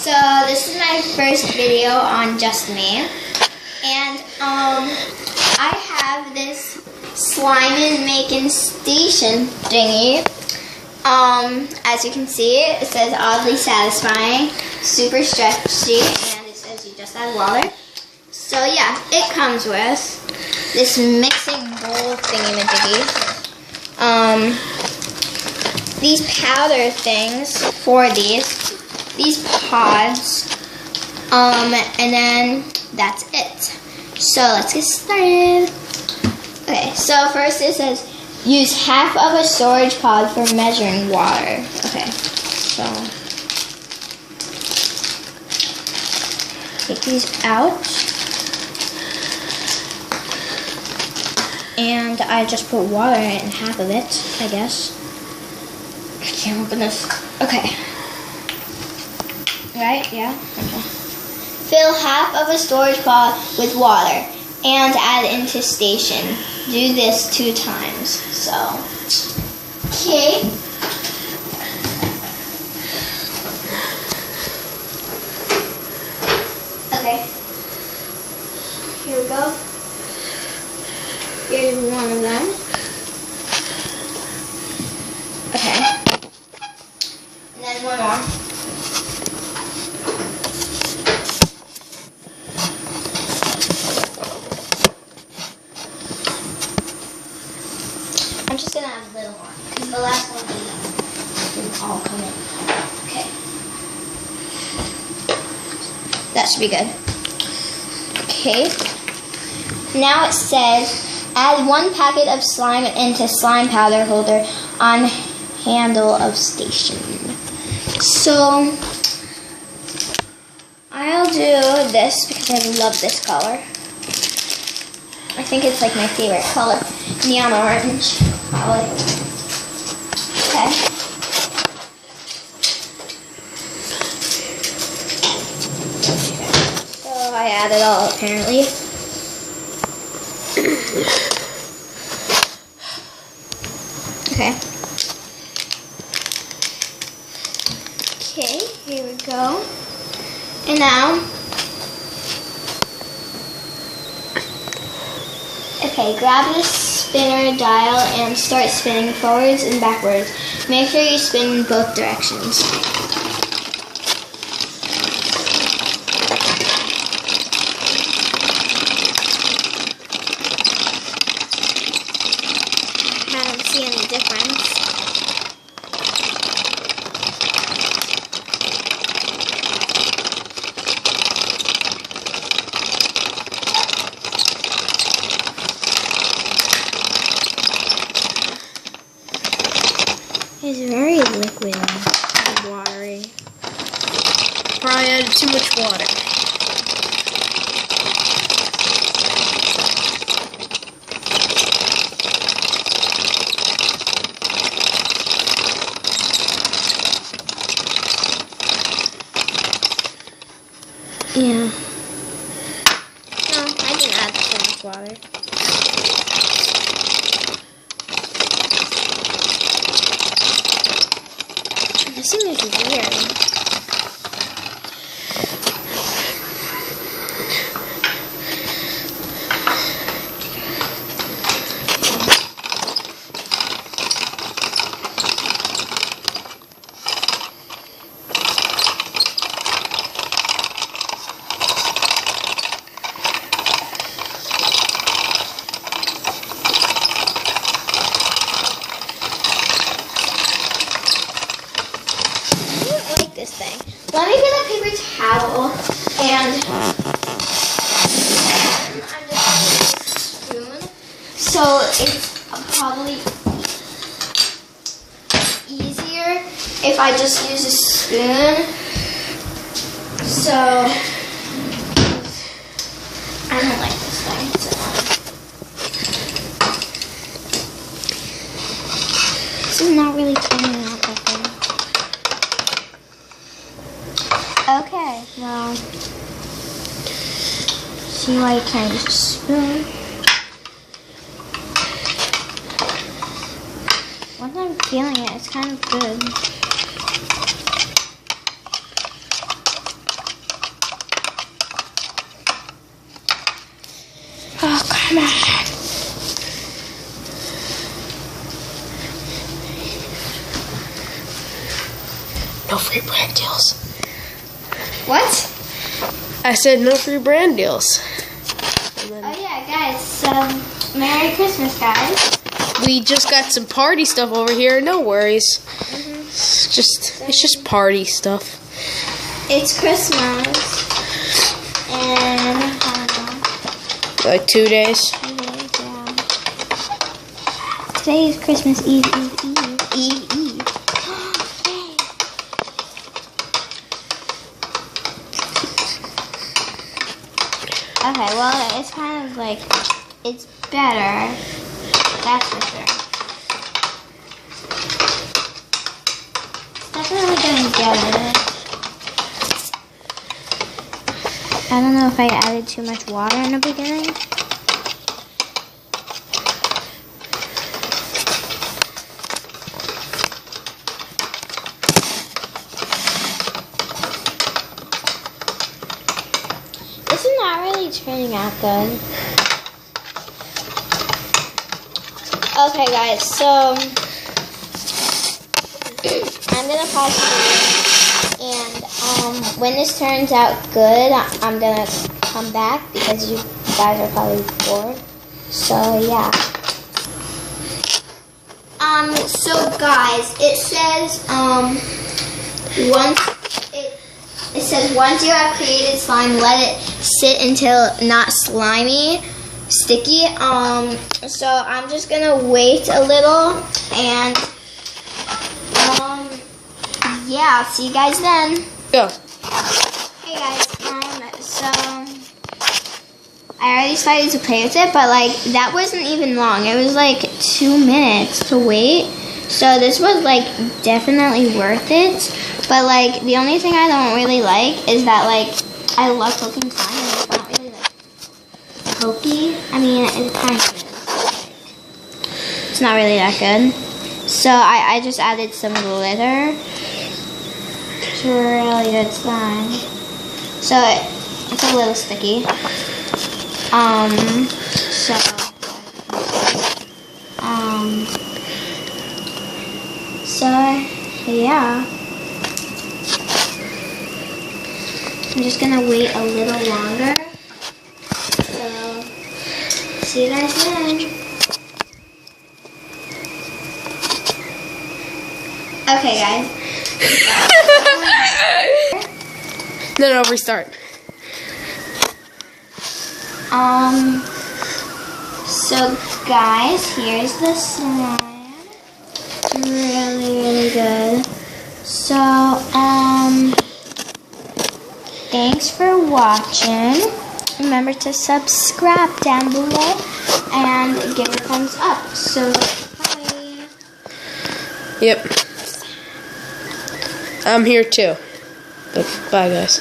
So this is my first video on just me, and I have this slime and making station thingy. As you can see, it says oddly satisfying, super stretchy, and it says you just add water. So yeah, it comes with this mixing bowl thingy-majiggy. These powder things for these pods, and then that's it. So let's get started. Okay, so first it says use half of a storage pod for measuring water. Okay, so take these out, and I just put water in half of it, I guess. I can't open this. Okay. Right? Yeah? Okay. Fill half of a storage pot with water and add into station. Do this 2 times. So, okay. Okay. Here we go. Here's one of them. Okay. And then one more. I'm just gonna add a little more because the last one didn't all come in. Okay. That should be good. Okay. Now it says add 1 packet of slime into slime powder holder on handle of station. So I'll do this because I love this color. I think it's like my favorite color. Neon orange, probably. Okay. So I added all apparently. Okay. Okay, here we go. And now, okay, grab the spinner dial and start spinning forwards and backwards. Make sure you spin in both directions. I don't see any difference. It's very liquid and watery. Probably added too much water. Yeah. No, I didn't add too much water. This thing is weird. This thing. Let me get a paper towel and I'm just using a spoon. So it's probably easier if I just use a spoon. So I don't like this thing. This is not really turning out that good. Okay, well, see why you can't use a spoon. Once I'm feeling it, it's kind of good. no free brand deals. What? I said no free brand deals. Oh yeah, guys. So Merry Christmas, guys. We just got some party stuff over here. No worries. It's just party stuff. It's Christmas, and Like 2 days. Today is Christmas Eve. Okay, well, it's kind of like, it's better. That's for sure. It's definitely getting better. I don't know if I added too much water in the beginning. This is not really turning out good. Okay, guys, so I'm gonna pause the video, and when this turns out good, I'm gonna come back because you guys are probably bored. So yeah. So guys, it says once you have created slime, let it sit until not slimy, sticky. So I'm just gonna wait a little, and yeah, I'll see you guys then. Go. Hey guys, so I already started to play with it, but like that wasn't even long. It was like 2 minutes to wait. So this was like definitely worth it. But like the only thing I don't really like is that like I love cooking slime and it's not really like pokey. I mean, it kind of is. It's not really that good. So I just added some glitter. It's really good slime. So it's a little sticky. So yeah. I'm just gonna wait a little longer. So see you guys then. Okay, guys. No, restart. So guys, here's the slime. Really good. So, thanks for watching. Remember to subscribe down below and give a thumbs up. So, bye. Yep. I'm here too. But bye, guys.